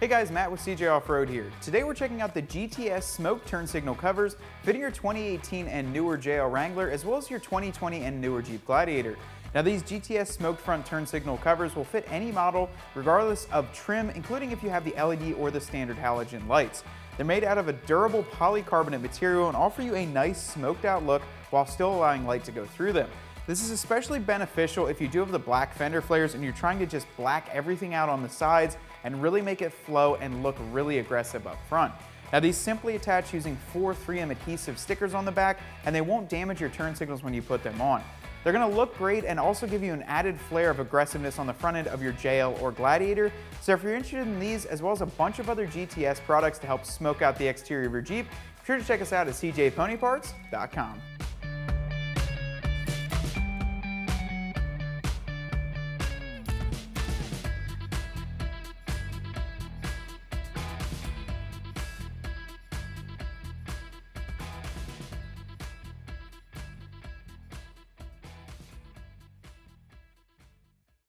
Hey guys, Matt with CJ Off-Road here. Today we're checking out the GTS smoke turn signal covers fitting your 2018 and newer JL Wrangler as well as your 2020 and newer Jeep Gladiator. Now these GTS smoked front turn signal covers will fit any model regardless of trim, including if you have the LED or the standard halogen lights. They're made out of a durable polycarbonate material and offer you a nice smoked out look while still allowing light to go through them. This is especially beneficial if you do have the black fender flares and you're trying to just black everything out on the sides and really make it flow and look really aggressive up front. Now these simply attach using 4 3M adhesive stickers on the back, and they won't damage your turn signals when you put them on. They're going to look great and also give you an added flair of aggressiveness on the front end of your JL or Gladiator. So if you're interested in these as well as a bunch of other GTS products to help smoke out the exterior of your Jeep, be sure to check us out at cjponyparts.com.